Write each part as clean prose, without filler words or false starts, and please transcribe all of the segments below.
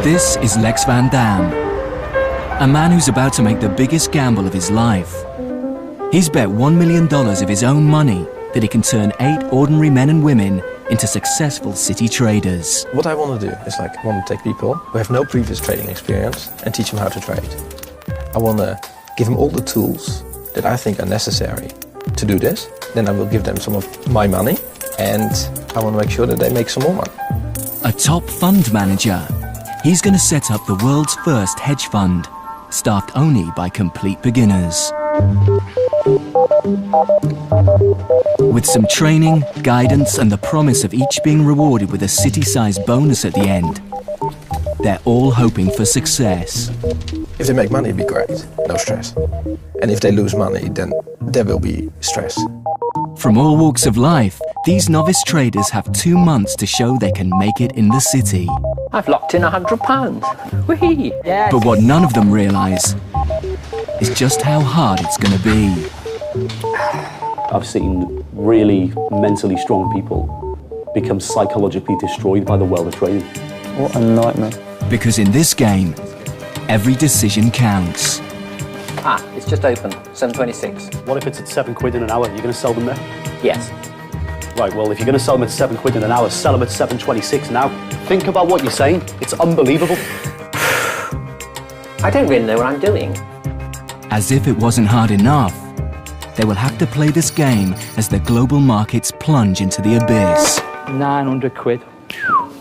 This is Lex Van Dam, a man who's about to make the biggest gamble of his life. He's bet $1 million of his own money that he can turn 8 ordinary men and women into successful city traders. What I want to do is I want to take people who have no previous trading experience and teach them how to trade. I want to give them all the tools that I think are necessary to do this. Then I will give them some of my money and I want to make sure that they make some more money. A top fund manager. He's going to set up the world's first hedge fund, staffed only by complete beginners. With some training, guidance, and the promise of each being rewarded with a city-sized bonus at the end, they're all hoping for success. If they make money, it'd be great, no stress. And if they lose money, then there will be stress. From all walks of life, these novice traders have 2 months to show they can make it in the city. I've locked in £100. Whee! Yeah. But what none of them realise is just how hard it's going to be. I've seen really mentally strong people become psychologically destroyed by the world of trading. What a nightmare. Because in this game, every decision counts. It's just open, 7.26. What if it's at £7 in an hour? You're going to sell them there? Yes. Right, well, if you're going to sell them at £7 in an hour, sell them at 7.26 now. Think about what you're saying. It's unbelievable. I don't really know what I'm doing. As if it wasn't hard enough, they will have to play this game as the global markets plunge into the abyss. £900,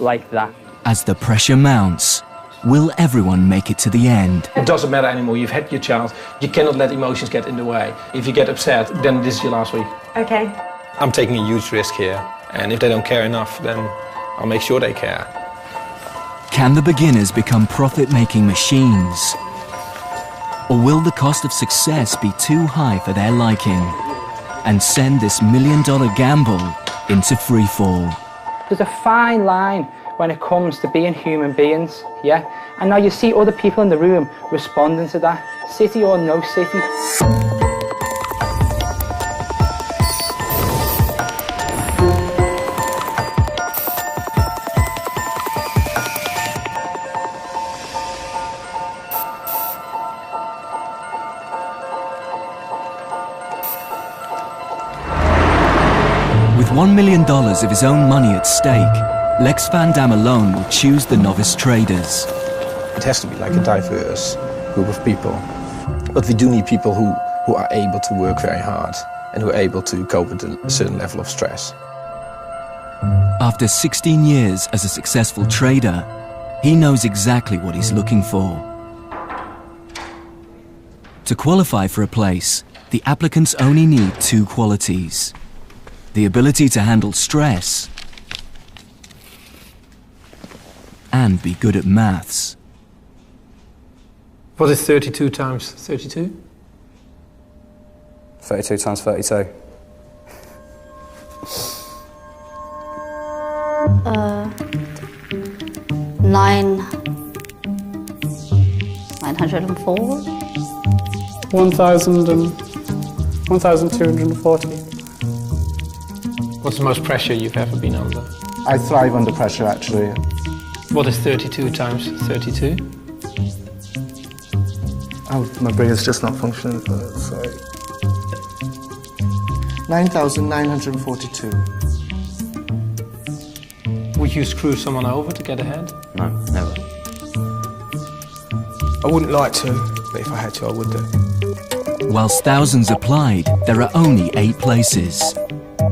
like that. As the pressure mounts, will everyone make it to the end? It doesn't matter anymore, you've had your chance. You cannot let emotions get in the way. If you get upset, then this is your last week. Okay. I'm taking a huge risk here, and if they don't care enough, then I'll make sure they care. Can the beginners become profit-making machines? Or will the cost of success be too high for their liking and send this $1 million gamble into freefall? There's a fine line when it comes to being human beings, yeah? And now you see other people in the room responding to that, city or no city. With $1 million of his own money at stake, Lex Van Dam alone will choose the novice traders. It has to be like a diverse group of people. But we do need people who are able to work very hard and who are able to cope with a certain level of stress. After 16 years as a successful trader, he knows exactly what he's looking for. To qualify for a place, the applicants only need 2 qualities: the ability to handle stress and be good at maths. What is 32 times 32? 32 times 32. Nine. 904. 1,240. What's the most pressure you've ever been under? I thrive under pressure, actually. What is 32 times 32? Oh, my brain is just not functioning, sorry. 9,942. Would you screw someone over to get ahead? No, never. I wouldn't like to, but if I had to, I would do. Whilst thousands applied, there are only 8 places.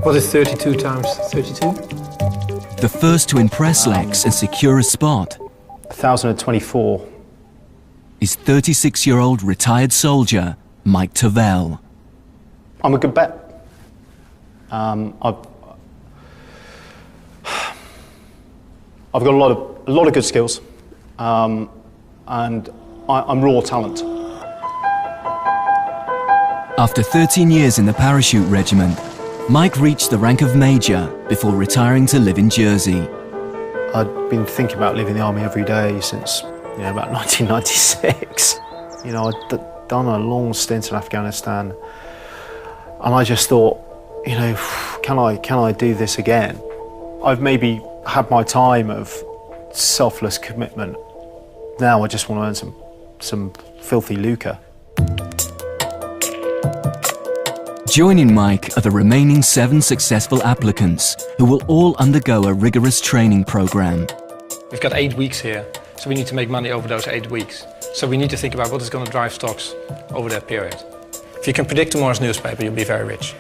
What is 32 times 32? The first to impress Lex and secure a spot 1,024. is 36-year-old retired soldier Mike Tavel. I'm a good bet. I've got a lot of good skills, and I'm raw talent. After 13 years in the parachute regiment, Mike reached the rank of major before retiring to live in Jersey. I'd been thinking about leaving the army every day since, about 1996. I'd done a long stint in Afghanistan, and I just thought, can I do this again? I've maybe had my time of selfless commitment, Now I just want to earn some filthy lucre. Joining Mike are the remaining 7 successful applicants who will all undergo a rigorous training program. We've got 8 weeks here, so we need to make money over those 8 weeks. So we need to think about what is going to drive stocks over that period. If you can predict tomorrow's newspaper, you'll be very rich.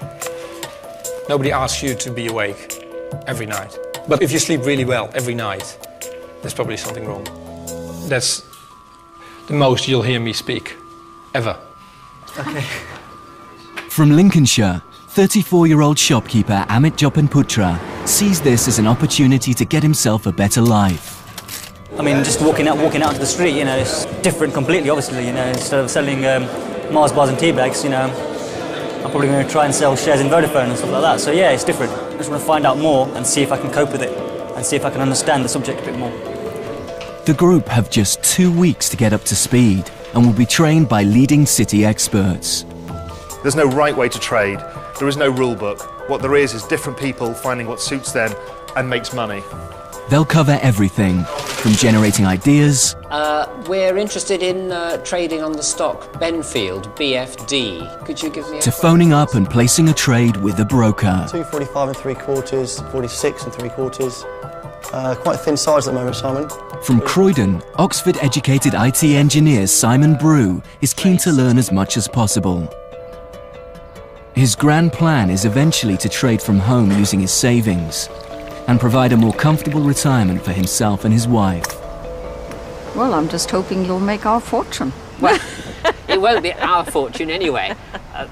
Nobody asks you to be awake every night. But if you sleep really well every night, there's probably something wrong. That's the most you'll hear me speak, ever. Okay. From Lincolnshire, 34-year-old shopkeeper Amit Jopanputra sees this as an opportunity to get himself a better life. I mean, just walking out into the street, you know, it's different completely, obviously, you know, instead of selling Mars bars and tea bags, you know, I'm probably going to try and sell shares in Vodafone and stuff like that. So yeah, it's different. I just want to find out more and see if I can cope with it and see if I can understand the subject a bit more. The group have just 2 weeks to get up to speed and will be trained by leading city experts. There's no right way to trade. There is no rule book. What there is different people finding what suits them and makes money. They'll cover everything, from generating ideas... We're interested in trading on the stock Benfield, BFD. Could you give me a... ...to phoning up and placing a trade with a broker. 245 3/4, 46 3/4. Quite a thin size at the moment, Simon. From Croydon, Oxford-educated IT engineer Simon Brew is keen to learn as much as possible. His grand plan is eventually to trade from home using his savings and provide a more comfortable retirement for himself and his wife. Well, I'm just hoping you'll make our fortune. Well, it won't be our fortune anyway.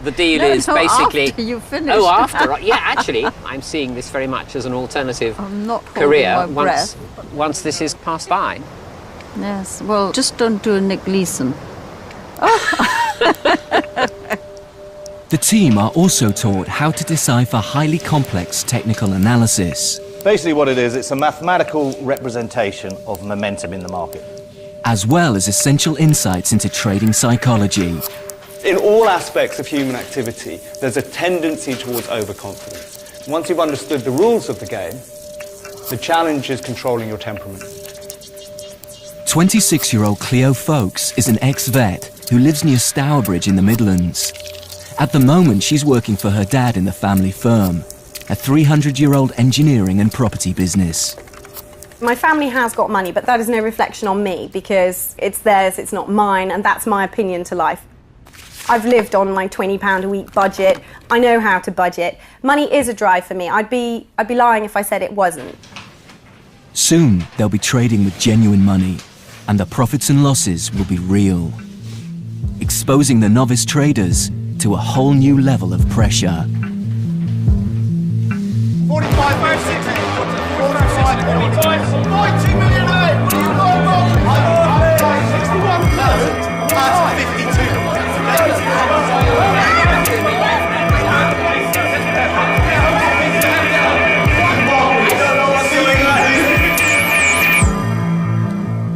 The deal is basically... after you finish. Oh, after. Yeah, actually, I'm seeing this very much as an alternative I'm not career holding my breath. once this is passed by. Yes, well, just don't do a Nick Leeson. The team are also taught how to decipher highly complex technical analysis. Basically what it is, it's a mathematical representation of momentum in the market. As well as essential insights into trading psychology. In all aspects of human activity, there's a tendency towards overconfidence. Once you've understood the rules of the game, the challenge is controlling your temperament. 26-year-old Cleo Folks is an ex-vet who lives near Stourbridge in the Midlands. At the moment, she's working for her dad in the family firm, a 300-year-old engineering and property business. My family has got money, but that is no reflection on me because it's theirs, it's not mine, and that's my opinion to life. I've lived on my £20 a week budget. I know how to budget. Money is a drive for me. I'd be lying if I said it wasn't. Soon, they'll be trading with genuine money, and the profits and losses will be real, exposing the novice traders to a whole new level of pressure. 45, 60, 45, 90 million, what are you going on? 61 that's 52.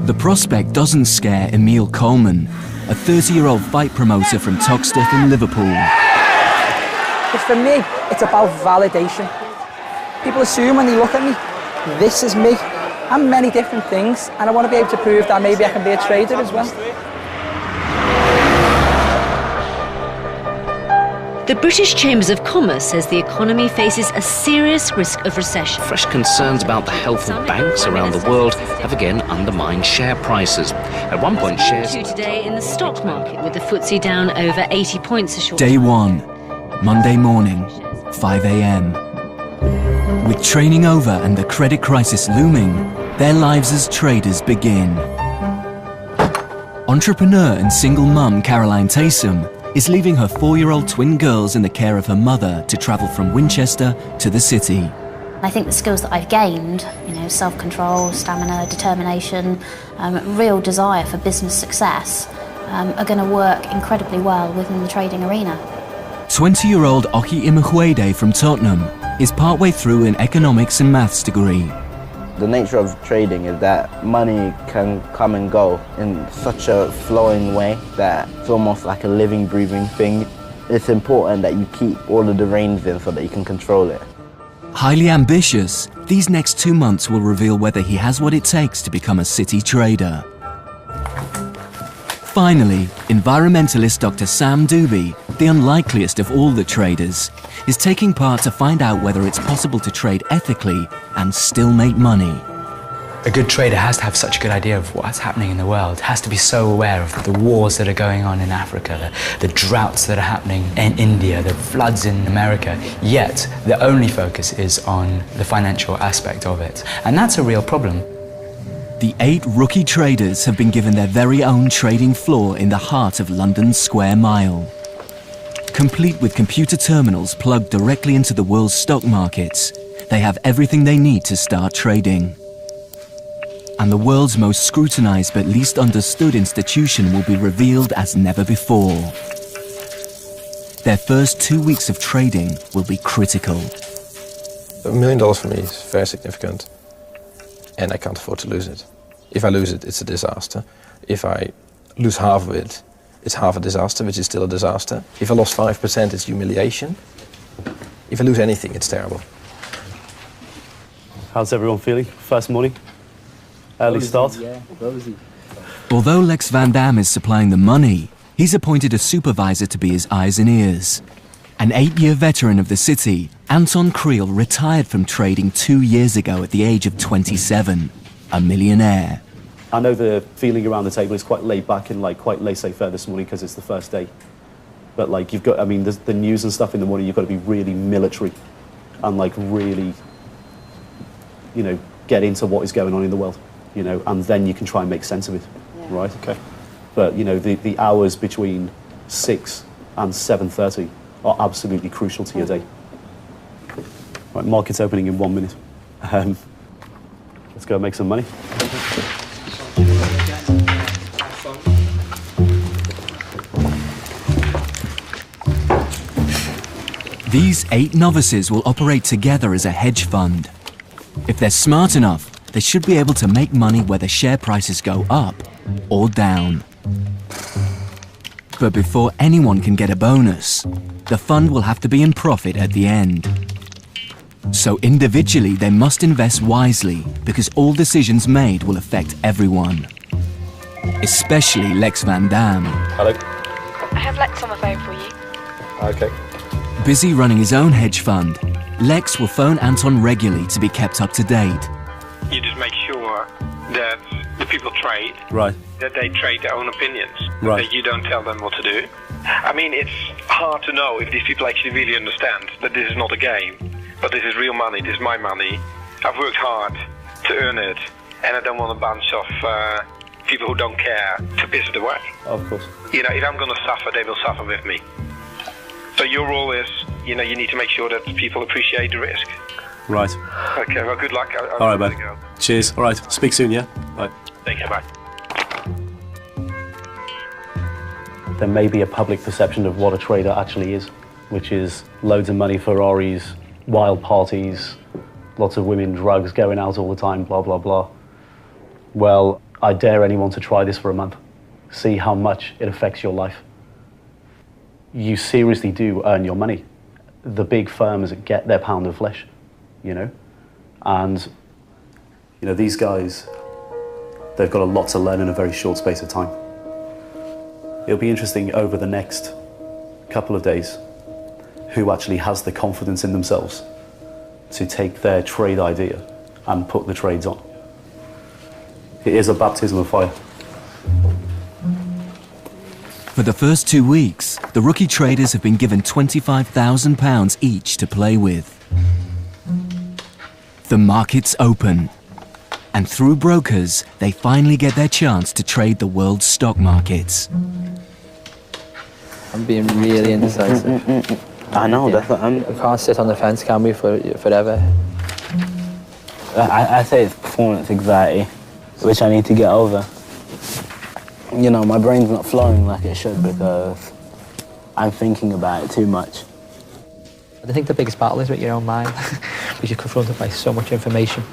The prospect doesn't scare Emil Coleman, a 30-year-old fight promoter from Toxteth in Liverpool. Because for me, it's about validation. People assume when they look at me, this is me. I'm many different things, and I want to be able to prove that maybe I can be a trader as well. The British Chambers of Commerce says the economy faces a serious risk of recession. Fresh concerns about the health of banks around the world have again undermined share prices. At one point, shares... Today in the stock market, with the FTSE down over 80 points a short... Day 1, Monday morning, 5 a.m. With training over and the credit crisis looming, their lives as traders begin. Entrepreneur and single mum Caroline Taysom is leaving her 4-year-old twin girls in the care of her mother to travel from Winchester to the city. I think the skills that I've gained, self-control, stamina, determination, real desire for business success, are going to work incredibly well within the trading arena. 20-year-old Oki Imukwede from Tottenham is partway through an economics and maths degree. The nature of trading is that money can come and go in such a flowing way that it's almost like a living, breathing thing. It's important that you keep all of the reins in so that you can control it. Highly ambitious, these next 2 months will reveal whether he has what it takes to become a city trader. Finally, environmentalist Dr. Sam Doobie, the unlikeliest of all the traders, is taking part to find out whether it's possible to trade ethically and still make money. A good trader has to have such a good idea of what's happening in the world, has to be so aware of the wars that are going on in Africa, the droughts that are happening in India, the floods in America, yet the only focus is on the financial aspect of it. And that's a real problem. The 8 rookie traders have been given their very own trading floor in the heart of London's Square Mile. Complete with computer terminals plugged directly into the world's stock markets, they have everything they need to start trading. And the world's most scrutinized but least understood institution will be revealed as never before. Their first 2 weeks of trading will be critical. $1 million for me is very significant, and I can't afford to lose it. If I lose it, it's a disaster. If I lose half of it, it's half a disaster, which is still a disaster. If I lost 5%, it's humiliation. If I lose anything, it's terrible. How's everyone feeling? First morning? Early start? Yeah, rosy. Although Lex Van Dam is supplying the money, he's appointed a supervisor to be his eyes and ears. An 8-year veteran of the city, Anton Creel retired from trading 2 years ago at the age of 27, a millionaire. I know the feeling around the table is quite laid back and like quite laissez-faire this morning because it's the first day. But like you've got, I mean, the news and stuff in the morning, you've got to be really military and like really, you know, get into what is going on in the world, you know, and then you can try and make sense of it, right? Okay. But, you know, the hours between 6 and 7:30 are absolutely crucial to your day. Right, market's opening in 1 minute. Let's go make some money. These 8 novices will operate together as a hedge fund. If they're smart enough, they should be able to make money whether share prices go up or down. But before anyone can get a bonus, the fund will have to be in profit at the end. So individually, they must invest wisely because all decisions made will affect everyone. Especially Lex Van Dam. Hello. I have Lex on the phone for you. Okay. Busy running his own hedge fund, Lex will phone Anton regularly to be kept up to date. You just make sure that the people trade, right, that they trade their own opinions, right, that you don't tell them what to do. I mean, it's hard to know if these people actually really understand that this is not a game, but this is real money, this is my money. I've worked hard to earn it, and I don't want a bunch of people who don't care to piss it away. Of course. You know, if I'm going to suffer, they will suffer with me. So your role is, you know, you need to make sure that people appreciate the risk. Right. Okay, well, good luck. All right, mate. Cheers. All right, speak soon, yeah? Bye. Take care, bye. There may be a public perception of what a trader actually is, which is loads of money, Ferraris, wild parties, lots of women, drugs, going out all the time, blah, blah, blah. Well, I dare anyone to try this for a month. See how much it affects your life. You seriously do earn your money. The big firms get their pound of flesh, you know? And, you know, these guys, they've got a lot to learn in a very short space of time. It'll be interesting over the next couple of days who actually has the confidence in themselves to take their trade idea and put the trades on. It is a baptism of fire. For the first 2 weeks, the rookie traders have been given £25,000 each to play with. The markets open, and through brokers, they finally get their chance to trade the world's stock markets. I'm being really indecisive. I know, that's what we can't sit on the fence, can we, forever? I say it's performance anxiety, which I need to get over. You know, my brain's not flowing like it should because I'm thinking about it too much. I think the biggest battle is with your own mind because you're confronted by so much information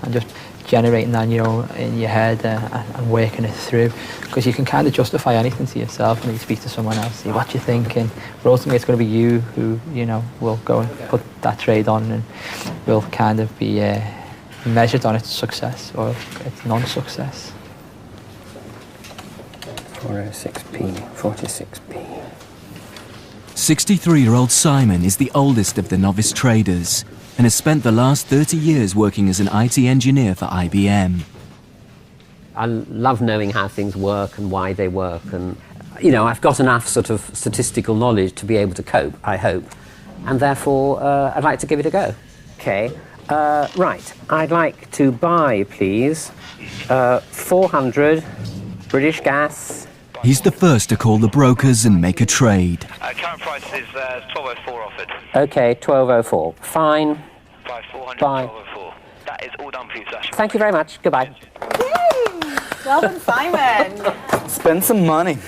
and just generating that, you know, in your head and working it through, because you can kind of justify anything to yourself when you speak to someone else, see what you're thinking, but ultimately it's going to be you who, you know, will go and put that trade on and will kind of be measured on its success or its non-success. 406p, 46p. 63-year-old Simon is the oldest of the novice traders and has spent the last 30 years working as an IT engineer for IBM. I love knowing how things work and why they work, and you know, I've got enough sort of statistical knowledge to be able to cope, I hope, and therefore I'd like to give it a go. Okay, right, I'd like to buy, please, 400 British Gas. He's the first to call the brokers and make a trade. Current price is 12.04 offered. Okay, 12.04. Fine. Buy 400, Bye. 12.04. That is all done for you, sir. Thank you very much. Goodbye. Well done, Simon. Spend some money.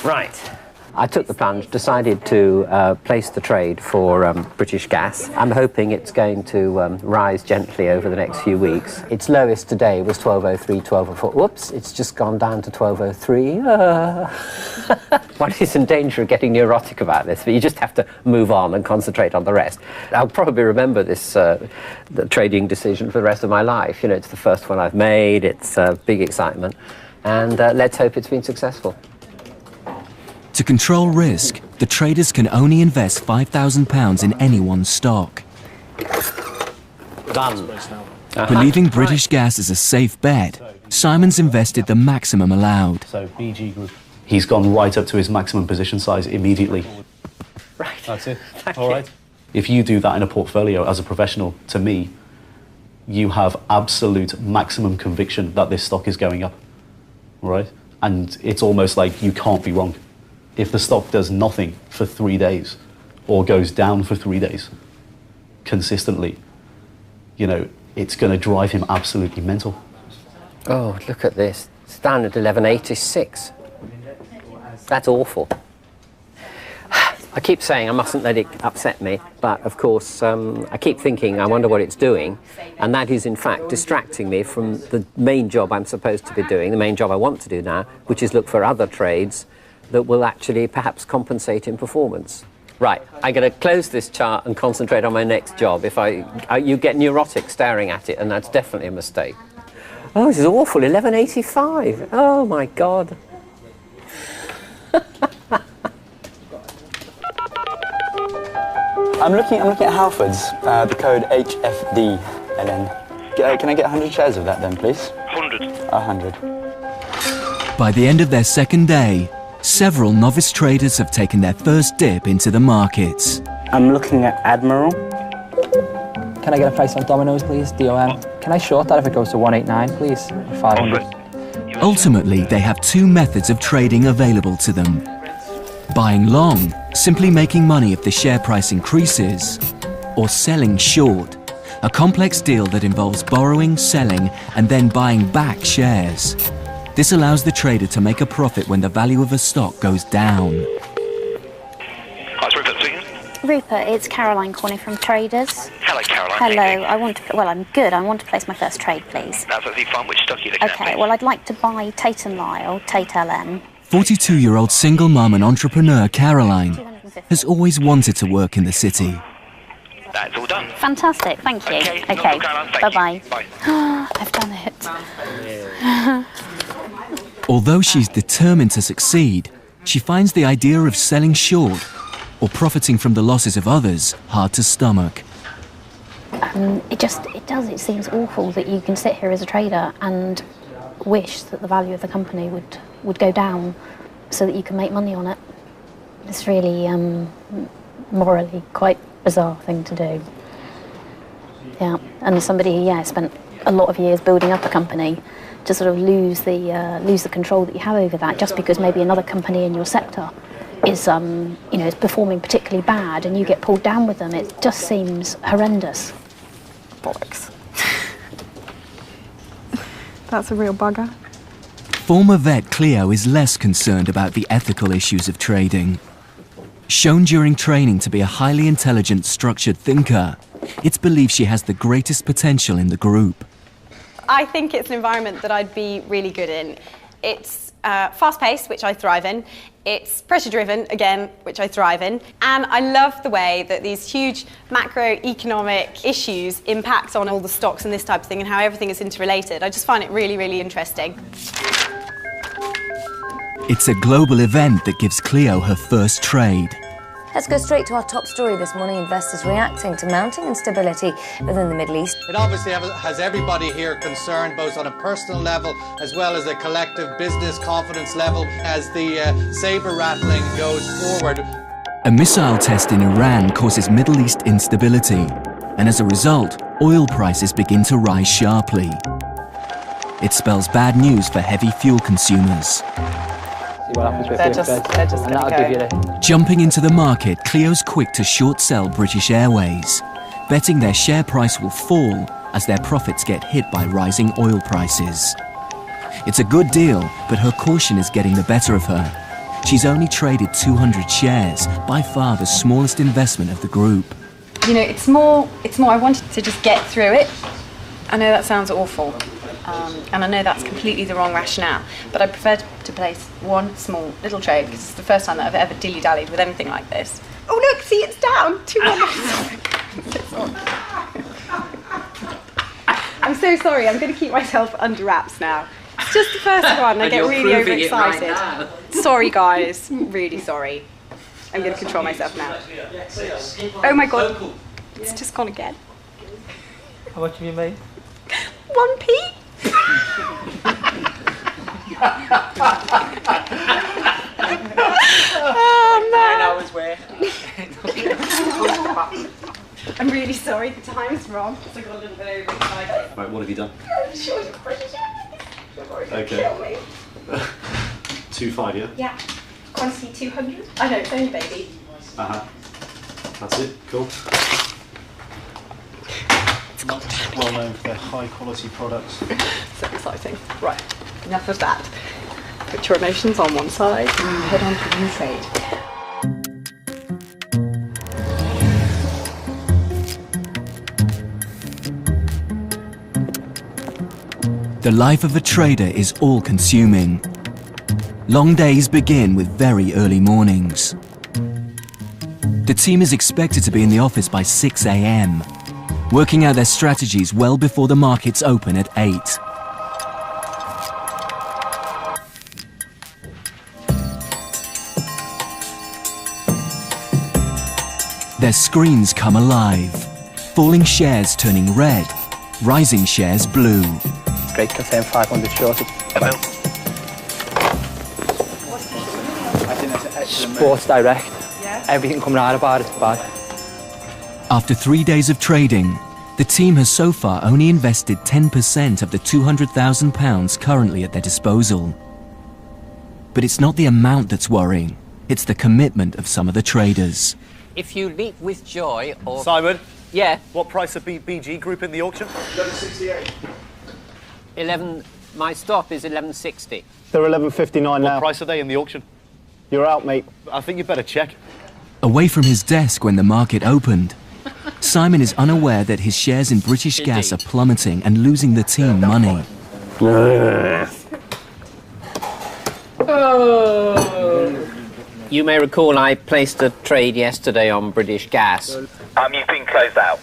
Right. I took the plunge, decided to place the trade for British Gas. I'm hoping it's going to rise gently over the next few weeks. Its lowest today was 12.03, 12.04. Whoops, it's just gone down to 12.03. One is in danger of getting neurotic about this, but you just have to move on and concentrate on the rest. I'll probably remember this the trading decision for the rest of my life. You know, it's the first one I've made, it's big excitement, and let's hope it's been successful. To control risk, the traders can only invest £5,000 in any one stock. Done. Believing British Gas is a safe bet, Simon's invested the maximum allowed. So BG Group. He's gone right up to his maximum position size immediately. Right. That's it. Thank All you. right. If you do that in a portfolio as a professional, to me, you have absolute maximum conviction that this stock is going up. All right? And it's almost like you can't be wrong. If the stock does nothing for 3 days or goes down for 3 days consistently, you know, it's going to drive him absolutely mental. Oh, look at this. It's down at 11.86. That's awful. I keep saying I mustn't let it upset me, but of course I keep thinking I wonder what it's doing, and that is in fact distracting me from the main job I'm supposed to be doing, the main job I want to do now, which is look for other trades that will actually perhaps compensate in performance. Right, I'm going to close this chart and concentrate on my next job. If you get neurotic staring at it, and that's definitely a mistake. Oh, this is awful, 11.85. Oh my God. I'm looking at Halfords, the code HFD, and then can I get 100 shares of that then, please? 100. 100. By the end of their second day, several novice traders have taken their first dip into the markets. I'm looking at Admiral. Can I get a price on Domino's, please? DOM. Can I short that if it goes to 189, please? 500. Ultimately, they have two methods of trading available to them. Buying long, simply making money if the share price increases, or selling short, a complex deal that involves borrowing, selling, and then buying back shares. This allows the trader to make a profit when the value of a stock goes down. Hi, it's Rupert speaking. Rupert, it's Caroline calling from Traders. Hello, Caroline. Hello, I'm good. I want to place my first trade, please. That's absolutely fine. Which stock are you looking at, Okay, please? well, I'd like to buy Tate & Lyle, Tate LM. 42-year-old single mum and entrepreneur Caroline has always wanted to work in the city. That's all done. Fantastic, thank you. Okay, Okay, Caroline, thank bye-bye. you. Bye. I've done it. Although she's determined to succeed, she finds the idea of selling short or profiting from the losses of others hard to stomach. It seems awful that you can sit here as a trader and wish that the value of the company would go down so that you can make money on it. It's really morally quite bizarre thing to do. Yeah, and somebody who spent a lot of years building up a company to sort of lose the control that you have over that just because maybe another company in your sector is is performing particularly bad and you get pulled down with them. It just seems horrendous. Bollocks. That's a real bugger. Former vet Cleo is less concerned about the ethical issues of trading. Shown during training to be a highly intelligent, structured thinker, it's believed she has the greatest potential in the group. I think it's an environment that I'd be really good in. It's fast-paced, which I thrive in. It's pressure-driven, again, which I thrive in. And I love the way that these huge macroeconomic issues impact on all the stocks and this type of thing and how everything is interrelated. I just find it really, really interesting. It's a global event that gives Cleo her first trade. Let's go straight to our top story this morning. Investors reacting to mounting instability within the Middle East. It obviously has everybody here concerned, both on a personal level as well as a collective business confidence level, as the sabre rattling goes forward. A missile test in Iran causes Middle East instability, and as a result, oil prices begin to rise sharply. It spells bad news for heavy fuel consumers. Jumping into the market, Cleo's quick to short sell British Airways, betting their share price will fall as their profits get hit by rising oil prices. It's a good deal, but her caution is getting the better of her. She's only traded 200 shares, by far the smallest investment of the group. You know, it's more, I wanted to just get through it. I know that sounds awful. And I know that's completely the wrong rationale, but I prefer to place one small little trade because it's the first time that I've ever dilly-dallied with anything like this. Oh look, see, it's down. 200. I'm so sorry. I'm going to keep myself under wraps now. It's just the first one. I get really overexcited. Right, sorry, guys. Really sorry. I'm going to control myself now. Oh my god, it's just gone again. How much have you made? 1p. Oh man! 9 hours where? I'm really sorry, the time's wrong. I got a little bit overexcited. Right, what have you done? Okay. 2.5, yeah? Yeah. Quantity 200. I know, it's only baby. That's it. Cool. Well known for their high quality products. So exciting. Right, enough of that. Put your emotions on one side and head on to new trade. The life of a trader is all-consuming. Long days begin with very early mornings. The team is expected to be in the office by 6 a.m., working out their strategies well before the markets open at 8. Their screens come alive, falling shares turning red, rising shares blue. It's great, confirm 500 shorted. Sports Direct. Everything coming out about it's bad. After 3 days of trading, the team has so far only invested 10% of the £200,000 currently at their disposal. But it's not the amount that's worrying, it's the commitment of some of the traders. If you leap with joy or... Simon? Yeah? What price of BG Group in the auction? 1168. My stop is 1160. They're 11.59 now. What price are they in the auction? You're out, mate. I think you better check. Away from his desk when the market opened, Simon is unaware that his shares in British Gas are plummeting and losing the team money. You may recall I placed a trade yesterday on British Gas. You've been closed out.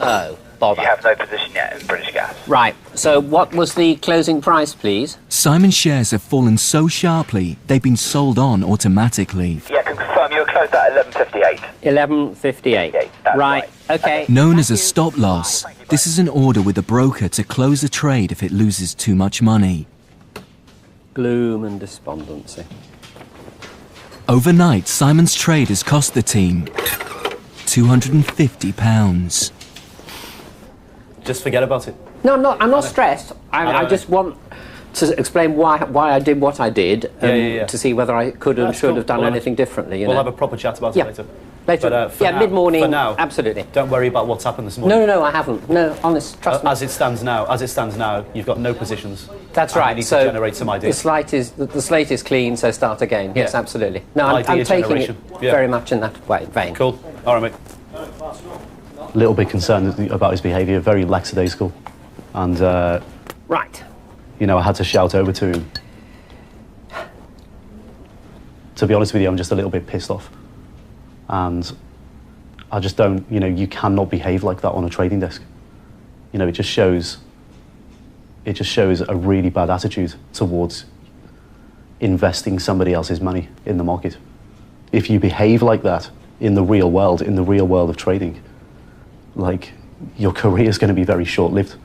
Oh, bother. You have no position yet in British Gas. Right, so what was the closing price, please? Simon's shares have fallen so sharply, they've been sold on automatically. Yeah, can confirm you were closed out at 11.58. 11.58. Right, okay. Known as a stop loss, this is an order with the broker to close a trade if it loses too much money. Gloom and despondency. Overnight, Simon's trade has cost the team £250. Just forget about it. No, I'm not stressed. I just want to explain why I did what I did, to see whether I could and should have done anything differently. We'll have a proper chat about it later. Later. But, mid-morning. For now, absolutely. Don't worry about what's happened this morning. No, I haven't. No, honest, trust me. As it stands now, you've got no positions. That's right. You need to generate some ideas. The slate is clean, so start again. Yes, absolutely. No, I'm taking it very much in that vein. Cool. All right, mate. A little bit concerned about his behaviour, very lackadaisical, and right. You know, I had to shout over to him. To be honest with you, I'm just a little bit pissed off, and I just don't. You know, you cannot behave like that on a trading desk. You know, it just shows a really bad attitude towards investing somebody else's money in the market. If you behave like that in the real world of trading, like, your career is going to be very short-lived.